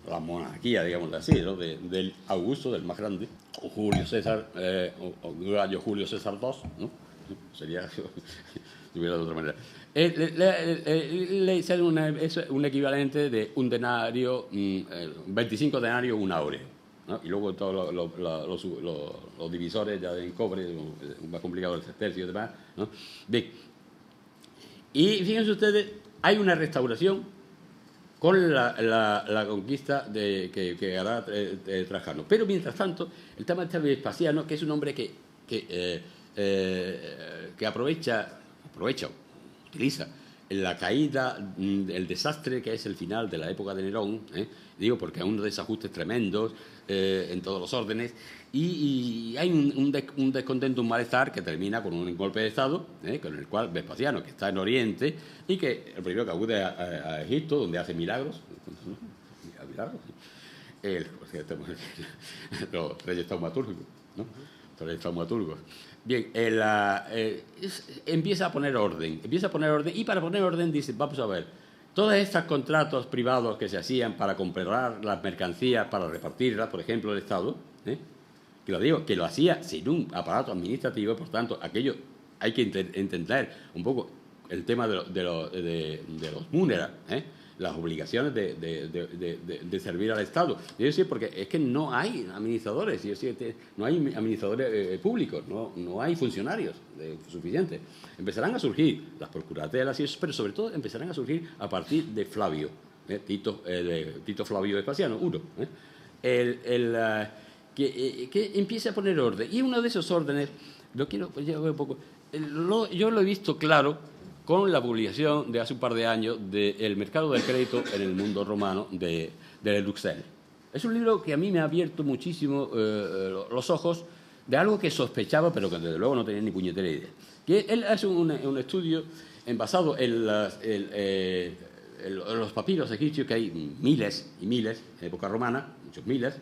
la monarquía, digamos así, ¿no?, del Augusto, del más grande. o Julio César, o Gallo Julio César II, ¿no? Sería, si hubiera de otra manera. Es un equivalente de un denario, 25 denarios, un áureo, ¿no? Y luego todos los divisores ya en cobre, más complicado el sextercio y demás, ¿no? Bien. Y fíjense ustedes, hay una restauración con la conquista que hará Trajano. Pero mientras tanto, el tema de Vespasiano, que es un hombre que utiliza la caída, el desastre que es el final de la época de Nerón, digo porque hay unos desajustes tremendos en todos los órdenes, y hay un descontento, un malestar que termina con un golpe de Estado, con el cual Vespasiano, que está en Oriente, y que el primero que acude a Egipto, donde hace milagros, los reyes taumatúrgicos, ¿no? Los reyes taumatúrgicos. Bien, empieza a poner orden, y para poner orden dice, vamos a ver, todos estos contratos privados que se hacían para comprar las mercancías, para repartirlas, por ejemplo, el Estado, que lo hacía sin un aparato administrativo, por tanto, aquello hay que entender un poco el tema de los múneras, las obligaciones de servir al Estado. Yo decir, porque es que no hay administradores, no hay administradores públicos, no hay funcionarios suficientes. Empezarán a surgir las procuratelas y eso, pero sobre todo empezarán a surgir a partir de Flavio, Tito Flavio Vespasiano, que empieza a poner orden. Y uno de esos órdenes, yo lo he visto claro con la publicación de hace un par de años del mercado del crédito en el mundo romano de Luxel. Es un libro que a mí me ha abierto muchísimo los ojos de algo que sospechaba, pero que desde luego no tenía ni puñetera idea. Que él hace un estudio basado en los papiros egipcios, que hay miles y miles en época romana, muchos miles.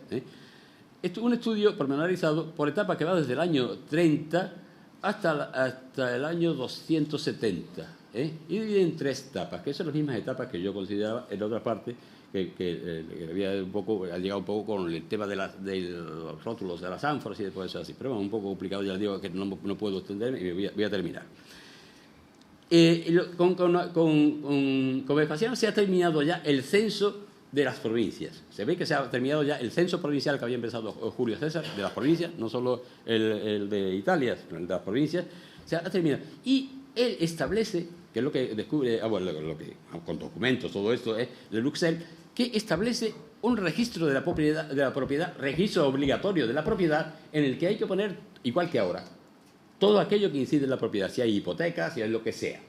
Un estudio pormenorizado por etapas que va desde el año 30 hasta el año 270, y divide en 3 etapas, que son las mismas etapas que yo consideraba en otra parte, que había llegado un poco con el tema de los rótulos de las ánforas y después eso así. Pero bueno, un poco complicado, ya les digo que no puedo extenderme y voy a terminar. Con Vespasiano se ha terminado ya el censo de las provincias. Se ve que se ha terminado ya el censo provincial que había empezado Julio César, de las provincias, no solo el de Italia, sino el de las provincias, se ha terminado. Y él establece, que es lo que descubre, con documentos, todo esto es de Luxel, que establece un registro de la propiedad, registro obligatorio de la propiedad, en el que hay que poner, igual que ahora, todo aquello que incide en la propiedad, si hay hipotecas, si hay lo que sea.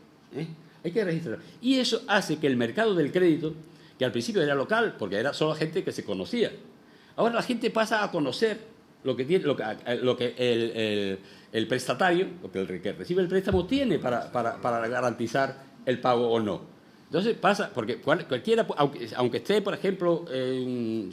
Hay que registrarlo. Y eso hace que el mercado del crédito, que al principio era local, porque era solo gente que se conocía. Ahora la gente pasa a conocer lo que el prestatario, lo que el que recibe el préstamo tiene para garantizar el pago o no. Entonces pasa, porque cualquiera, aunque esté, por ejemplo, en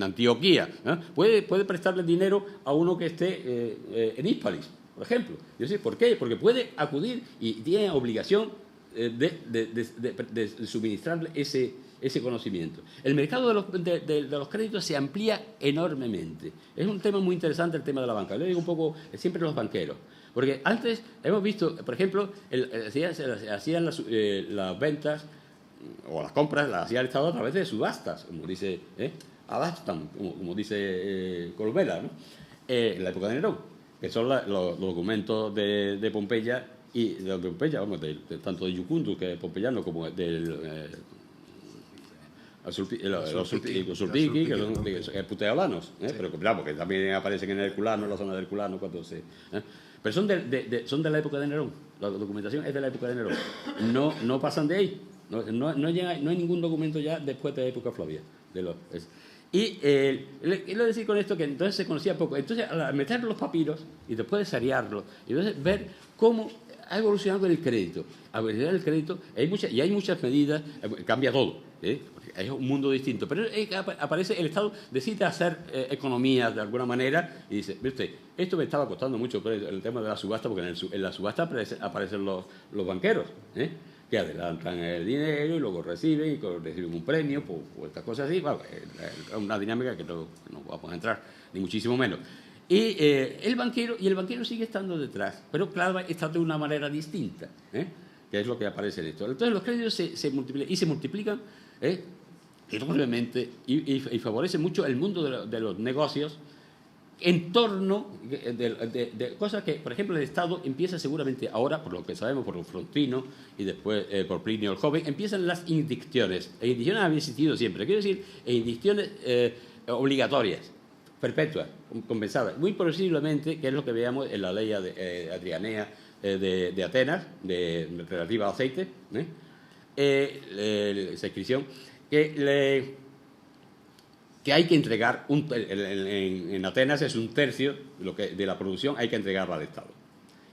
Antioquía, puede prestarle dinero a uno que esté en Hispalis, por ejemplo. ¿Por qué? Porque puede acudir y tiene obligación de suministrarle ese conocimiento. El mercado de los créditos se amplía enormemente. Es un tema muy interesante el tema de la banca. Le digo un poco siempre los banqueros. Porque antes hemos visto, por ejemplo, hacían las ventas o las compras, las hacía el Estado a través de subastas, como dice Adastan, como dice Columela, ¿no? En la época de Nerón, que son los documentos de Pompeya, y de Pompeya, tanto de Jucundus, que es pompeyano, como del los Sulpici, que son puteolanos, pero claro, que también aparecen en el Herculano, en la zona del Herculano, cuando se... Pero son de la época de Nerón, la documentación es de la época de Nerón, no pasan de ahí, no hay ningún documento ya después de la época Flavia. Quiero decir con esto que entonces se conocía poco. Entonces, al meter los papiros y después de seriarlos, y entonces ver cómo ha evolucionado el crédito. A evolucionar el crédito, hay muchas medidas, cambia todo, es un mundo distinto. Pero aparece el Estado, decide hacer economía de alguna manera y dice, ve usted, esto me estaba costando mucho el tema de la subasta, porque en la subasta aparecen los banqueros, que adelantan el dinero y luego reciben un premio por estas cosas así. Bueno, es una dinámica que no vamos a entrar, ni muchísimo menos. Y el banquero sigue estando detrás, pero claro, está de una manera distinta, que es lo que aparece en esto. Entonces los créditos se multiplican enormemente y favorecen mucho el mundo de los negocios en torno de cosas que, por ejemplo, el Estado empieza seguramente ahora, por lo que sabemos, por Frontino y después por Plinio el Joven, empiezan las indicciones. Las indicciones habían existido siempre, quiero decir, indicciones obligatorias, perpetuas, compensadas. Muy posiblemente, que es lo que veamos en la ley adrianea de Atenas, relativa al aceite, esa inscripción, que hay que entregar, en Atenas es 1/3 de la producción, hay que entregarla al Estado.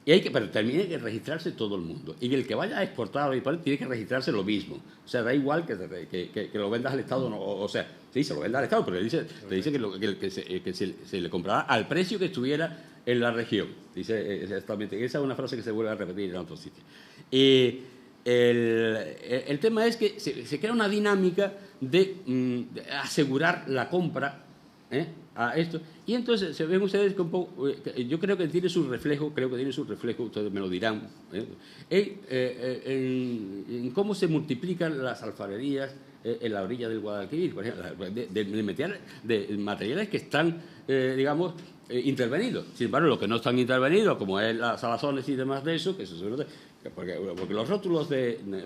Pero tiene que registrarse todo el mundo. Y el que vaya a exportar tiene que registrarse lo mismo. O sea, da igual que lo vendas al Estado. No, o sea, sí, se lo venda al Estado, pero te dice que se le comprará al precio que estuviera en la región. Dice exactamente. Esa es una frase que se vuelve a repetir en otros sitios. El tema es que se crea una dinámica de asegurar la compra a esto. Y entonces se ven ustedes que un poco, yo creo que tiene su reflejo, ustedes me lo dirán, en cómo se multiplican las alfarerías en la orilla del Guadalquivir, por ejemplo, de materiales que están, digamos, intervenidos. Sin embargo, los que no están intervenidos, como es las salazones y demás de eso, que eso es porque los rótulos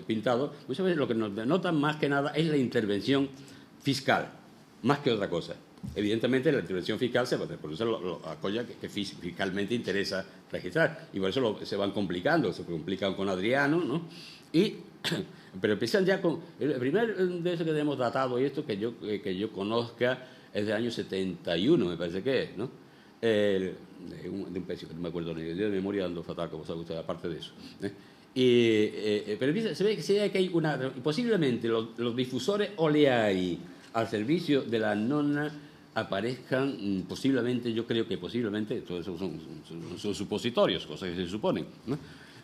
pintados, muchas veces lo que nos denotan más que nada es la intervención fiscal, más que otra cosa. Evidentemente, la intervención fiscal se produce la cosa que fiscalmente interesa registrar, y por eso se van complicando, se complican con Adriano, ¿no? Pero empiezan ya con... El primer de eso que tenemos datado, y esto que yo conozca, es del año 71, me parece que es, ¿no? De un precio que no me acuerdo ni de memoria, ando fatal, como sabe usted, aparte de eso. Pero se ve que hay posiblemente los difusores oleari al servicio de la nona aparezcan posiblemente, yo creo que posiblemente, todo eso son supositorios, cosas que se suponen, ¿no?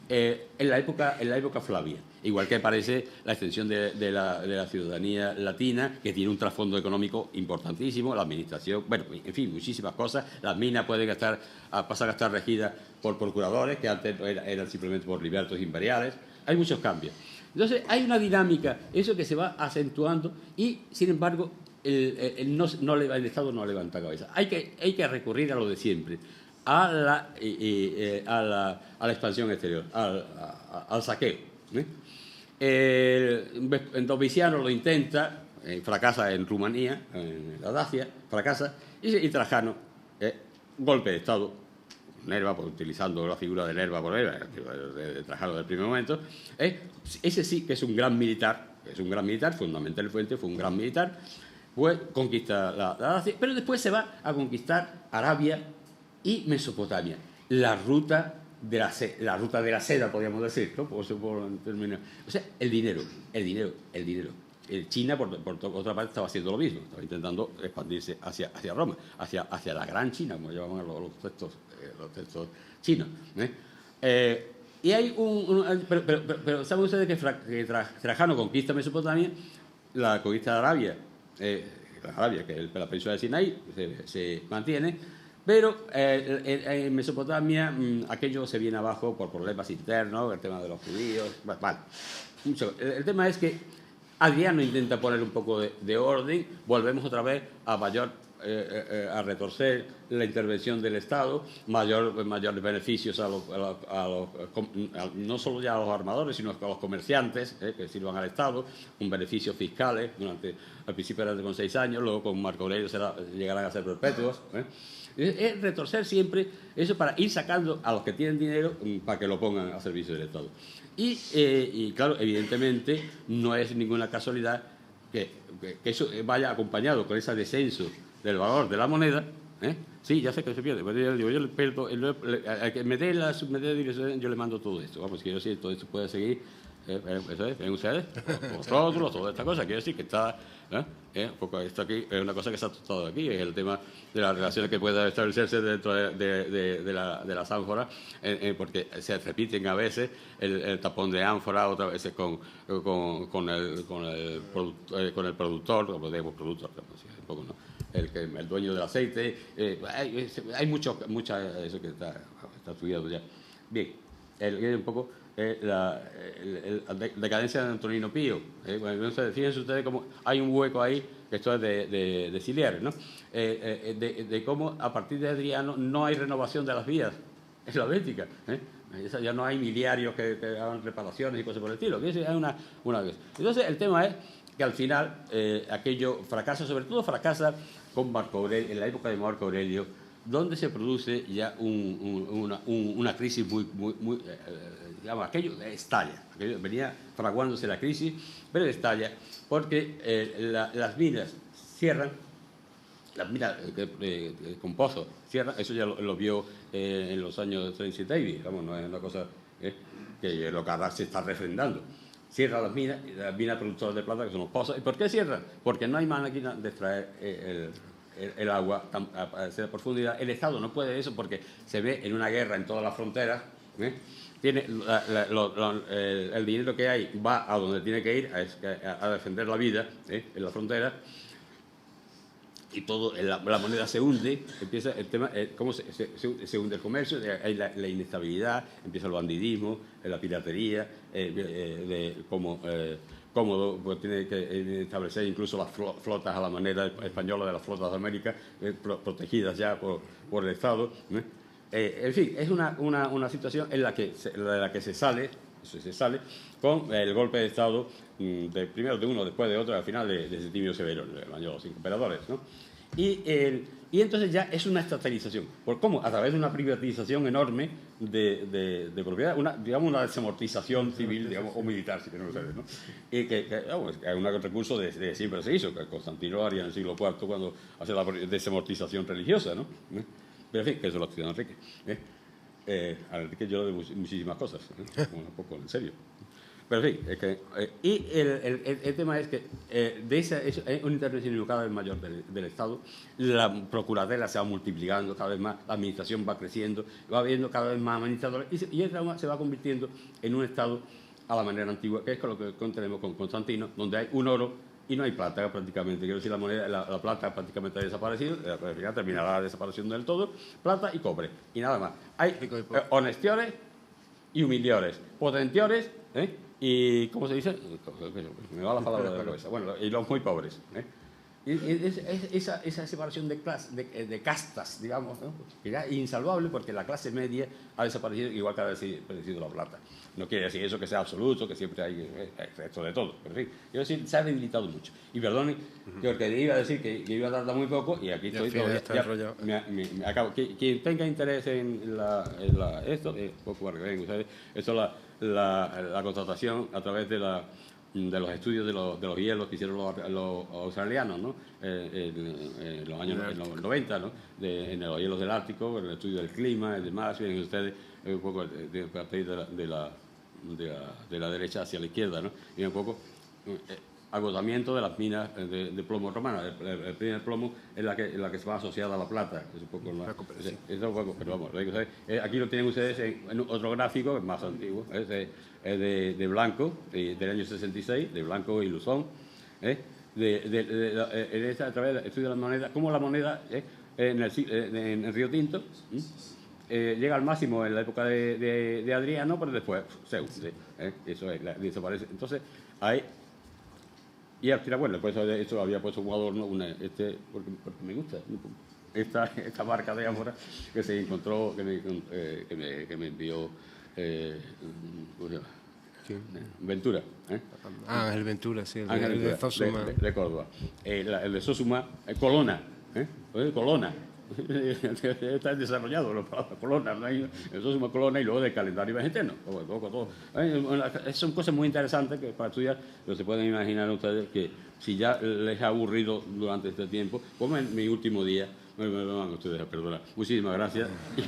En la época Flavia, igual que aparece la extensión de la ciudadanía latina, que tiene un trasfondo económico importantísimo, la administración, bueno, en fin, muchísimas cosas. Las minas pueden pasar a estar regidas por procuradores, que antes eran simplemente por libertos imperiales. Hay muchos cambios. Entonces, hay una dinámica, eso que se va acentuando, y, sin embargo, el Estado no levanta cabeza. Hay que recurrir a lo de siempre, a la expansión exterior, al saqueo. Domiciano lo intenta, fracasa en Rumanía, en la Dacia, fracasa, y Trajano, golpe de Estado, Nerva, utilizando la figura de Nerva por él, de Trajano del primer momento, ese sí que es un gran militar, fundamentalmente fue un gran militar, pues conquista la Dacia, pero después se va a conquistar Arabia y Mesopotamia, la ruta de la seda, podríamos decir, ¿no? Por terminar. O sea, el dinero. China, por otra parte, estaba haciendo lo mismo, estaba intentando expandirse hacia Roma, hacia la Gran China, como llamaban los textos chinos. Y hay pero ¿saben ustedes que Trajano conquista Mesopotamia, la conquista de Arabia, que es la península de Sinaí, se mantiene? Pero en Mesopotamia aquello se viene abajo por problemas internos, el tema de los judíos. Vale. El tema es que Adriano intenta poner un poco de orden, volvemos otra vez a retorcer la intervención del Estado, mayores beneficios no solo ya a los armadores, sino a los comerciantes que sirvan al Estado, con beneficios fiscales, al principio eran con 6 años, luego con Marco Aurelio llegarán a ser perpetuos. Es retorcer siempre eso para ir sacando a los que tienen dinero para que lo pongan a servicio del Estado. Y claro, evidentemente no es ninguna casualidad que eso vaya acompañado con ese descenso del valor de la moneda. Sí, ya sé que se pierde, pero yo le pierdo, al que me dé la dirección, yo le mando todo esto. Vamos, quiero decir, todo esto puede seguir. Eso es, ven ustedes, los rótulos, toda esta cosa, quiero decir que está Un poco esto aquí es una cosa que se ha tratado aquí, es el tema de las relaciones que puedan establecerse dentro de las ánforas, porque se repiten a veces el tapón de ánfora, otras veces con el productor, como digamos productor, un poco, ¿no? El dueño del aceite. Hay mucha eso que está estudiado ya. Bien, un poco la decadencia de Antonino Pío. Bueno, fíjense ustedes cómo hay un hueco ahí, que esto es de Ciliares, ¿no? De cómo a partir de Adriano no hay renovación de las vías en la Bética. Ya no hay miliarios que hagan reparaciones y cosas por el estilo. Hay una vez. Entonces, el tema es que al final aquello fracasa, sobre todo fracasa con Marco Aurelio, en la época de Marco Aurelio, donde se produce ya una crisis muy digamos, aquello estalla. Aquello venía fraguándose la crisis, pero estalla porque las minas cierran, las minas con pozos cierran, eso ya lo vio en los años 30 Davis, vamos, no es una cosa que lo que ahora se está refrendando. Cierran las minas productoras de plata, que son los pozos. ¿Y por qué cierran? Porque no hay máquina de extraer el agua a esa profundidad. El Estado no puede eso porque se ve en una guerra en todas las fronteras. Tiene el dinero que hay va a donde tiene que ir, a defender la vida en la frontera. Y todo, la moneda se hunde, empieza el tema, cómo se hunde el comercio, hay la inestabilidad, empieza el bandidismo, la piratería, cómo pues tiene que establecer incluso las flotas a la manera española de las flotas de América, protegidas ya por el Estado. En fin, es una situación en la que se sale con el golpe de Estado, primero de uno, después de otro, al final de Septimio Severo, el año de los 5 emperadores, ¿no? Y entonces ya es una estatalización. ¿Por cómo? A través de una privatización enorme de propiedad, digamos una desamortización civil, digamos, o militar, si queremos saber, ¿no? Y que es un recurso de siempre se hizo, que Constantino haría en el siglo IV cuando hace la desamortización religiosa, ¿no? Pero en fin, que eso lo estudió Enrique. A Enrique yo le doy muchísimas cosas, un poco en serio. Pero en fin, y el tema es que es una intervención cada vez mayor del Estado, la procuradela se va multiplicando cada vez más, la administración va creciendo, va habiendo cada vez más administradores y el Estado se va convirtiendo en un Estado a la manera antigua, que es con lo que tenemos con Constantino, donde hay un oro y no hay plata prácticamente. Quiero decir, la plata prácticamente ha desaparecido, terminará desapareciendo del todo, plata y cobre, y nada más. Hay honestiores y humiliores, potentiores, y, ¿cómo se dice? Me va la palabra de la cabeza. Bueno, y los muy pobres. Y esa separación de castas, digamos, ¿no? Que ya es insalvable porque la clase media ha desaparecido igual que ha desaparecido la plata. No quiere decir eso que sea absoluto, que siempre hay esto de todo. Pero sí, quiero decir, se ha debilitado mucho. Y perdone, que iba a decir que iba a tardar muy poco y aquí estoy todavía. Me acabo. Quien tenga interés en esto, poco para que vean ustedes, esto la contratación a través de los estudios de los hielos que hicieron los australianos, ¿no? En los años 90, ¿no? En los hielos del Ártico, en el estudio del clima y demás. Miren ustedes un poco de la derecha hacia la izquierda, ¿no? Y un poco agotamiento de las minas de plomo romanas. El primer plomo es la que se va asociada a la plata. Es un poco pero vamos, aquí lo tienen ustedes en otro gráfico, más antiguo, es de Blanco, del año 66, de Blanco y Luzón, a través del estudio de la moneda, cómo la moneda en Río Tinto llega al máximo en la época de Adriano, pero después se hunde, eso desaparece. Entonces, hay... Y al final, bueno, después eso había puesto un adorno, porque me gusta esta marca de ánfora que se encontró, que me envió Ventura. Ángel Ventura, sí, el de Zosuma. De Córdoba. El de Zosuma, Colona. Colona. Está desarrollado los colonas, ¿no? Eso es una colona y luego del calendario vegetariano. Todo. Son cosas muy interesantes que para estudiar, pero se pueden imaginar ustedes que si ya les ha aburrido durante este tiempo, como en mi último día, me van ustedes a perdonar. Muchísimas gracias y